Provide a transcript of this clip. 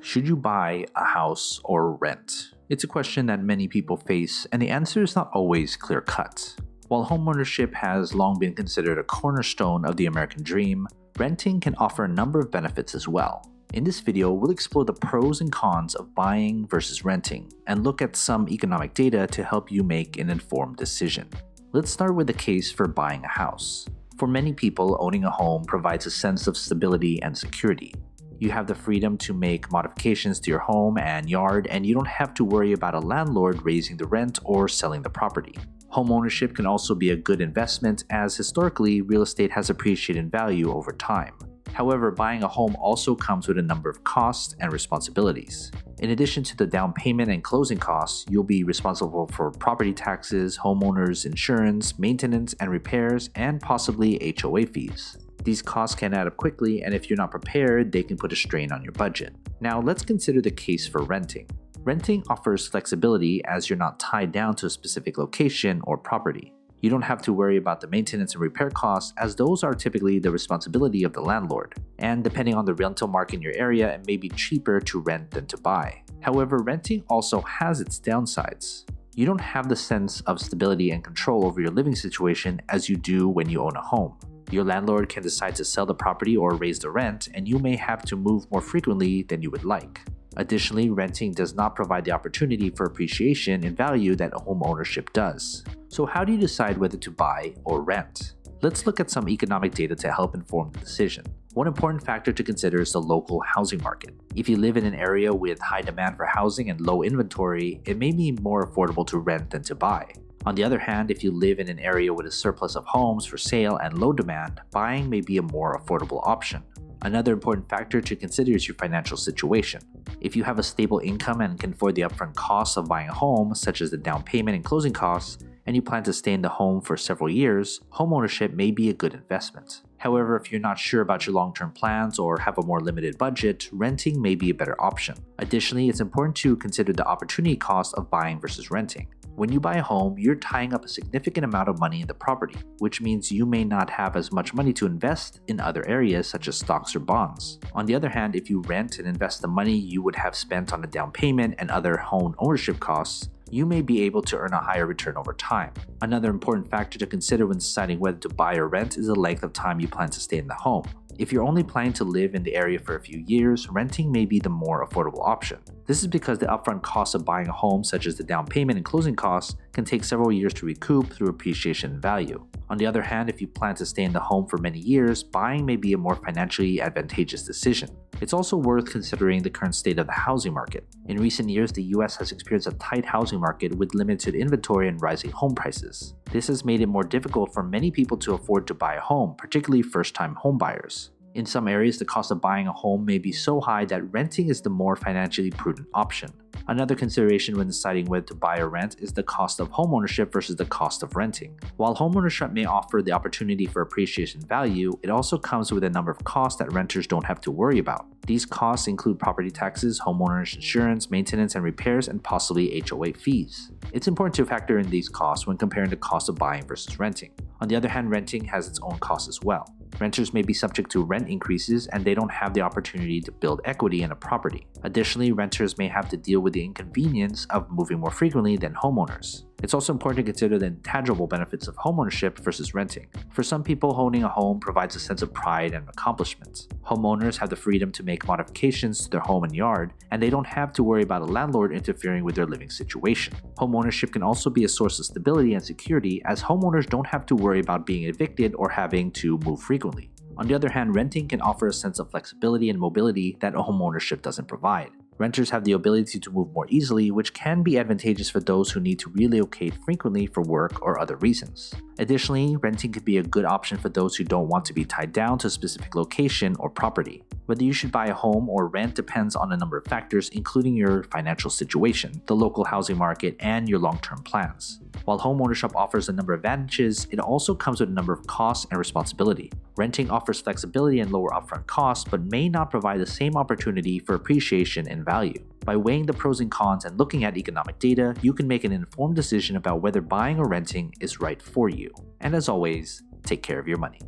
Should you buy a house or rent? It's a question that many people face, and the answer is not always clear-cut. While homeownership has long been considered a cornerstone of the American dream, renting can offer a number of benefits as well. In this video, we'll explore the pros and cons of buying versus renting, and look at some economic data to help you make an informed decision. Let's start with the case for buying a house. For many people, owning a home provides a sense of stability and security. You have the freedom to make modifications to your home and yard, and you don't have to worry about a landlord raising the rent or selling the property. Home ownership can also be a good investment, as historically, real estate has appreciated in value over time. However, buying a home also comes with a number of costs and responsibilities. In addition to the down payment and closing costs, you'll be responsible for property taxes, homeowners insurance, maintenance and repairs, and possibly HOA fees. These costs can add up quickly, and if you're not prepared, they can put a strain on your budget. Now, let's consider the case for renting. Renting offers flexibility, as you're not tied down to a specific location or property. You don't have to worry about the maintenance and repair costs, as those are typically the responsibility of the landlord. And depending on the rental market in your area, it may be cheaper to rent than to buy. However, renting also has its downsides. You don't have the sense of stability and control over your living situation as you do when you own a home. Your landlord can decide to sell the property or raise the rent, and you may have to move more frequently than you would like. Additionally, renting does not provide the opportunity for appreciation in value that home ownership does. So how do you decide whether to buy or rent? Let's look at some economic data to help inform the decision. One important factor to consider is the local housing market. If you live in an area with high demand for housing and low inventory, it may be more affordable to rent than to buy. On the other hand, if you live in an area with a surplus of homes for sale and low demand, buying may be a more affordable option. Another important factor to consider is your financial situation. If you have a stable income and can afford the upfront costs of buying a home, such as the down payment and closing costs, and you plan to stay in the home for several years, homeownership may be a good investment. However, if you're not sure about your long-term plans or have a more limited budget, renting may be a better option. Additionally, it's important to consider the opportunity cost of buying versus renting. When you buy a home, you're tying up a significant amount of money in the property, which means you may not have as much money to invest in other areas such as stocks or bonds. On the other hand, if you rent and invest the money you would have spent on a down payment and other home ownership costs, you may be able to earn a higher return over time. Another important factor to consider when deciding whether to buy or rent is the length of time you plan to stay in the home. If you're only planning to live in the area for a few years, renting may be the more affordable option. This is because the upfront costs of buying a home, such as the down payment and closing costs, can take several years to recoup through appreciation in value. On the other hand, if you plan to stay in the home for many years, buying may be a more financially advantageous decision. It's also worth considering the current state of the housing market. In recent years, the US has experienced a tight housing market with limited inventory and rising home prices. This has made it more difficult for many people to afford to buy a home, particularly first-time homebuyers. In some areas, the cost of buying a home may be so high that renting is the more financially prudent option. Another consideration when deciding whether to buy or rent is the cost of homeownership versus the cost of renting. While homeownership may offer the opportunity for appreciation value, it also comes with a number of costs that renters don't have to worry about. These costs include property taxes, homeowners insurance, maintenance and repairs, and possibly HOA fees. It's important to factor in these costs when comparing the cost of buying versus renting. On the other hand, renting has its own costs as well. Renters may be subject to rent increases, and they don't have the opportunity to build equity in a property. Additionally, renters may have to deal with the inconvenience of moving more frequently than homeowners. It's also important to consider the intangible benefits of homeownership versus renting. For some people, owning a home provides a sense of pride and accomplishment. Homeowners have the freedom to make modifications to their home and yard, and they don't have to worry about a landlord interfering with their living situation. Homeownership can also be a source of stability and security, as homeowners don't have to worry about being evicted or having to move frequently. On the other hand, renting can offer a sense of flexibility and mobility that homeownership doesn't provide. Renters have the ability to move more easily, which can be advantageous for those who need to relocate frequently for work or other reasons. Additionally, renting could be a good option for those who don't want to be tied down to a specific location or property. Whether you should buy a home or rent depends on a number of factors, including your financial situation, the local housing market, and your long-term plans. While homeownership offers a number of advantages, it also comes with a number of costs and responsibility. Renting offers flexibility and lower upfront costs, but may not provide the same opportunity for appreciation and value. By weighing the pros and cons and looking at economic data, you can make an informed decision about whether buying or renting is right for you. And as always, take care of your money.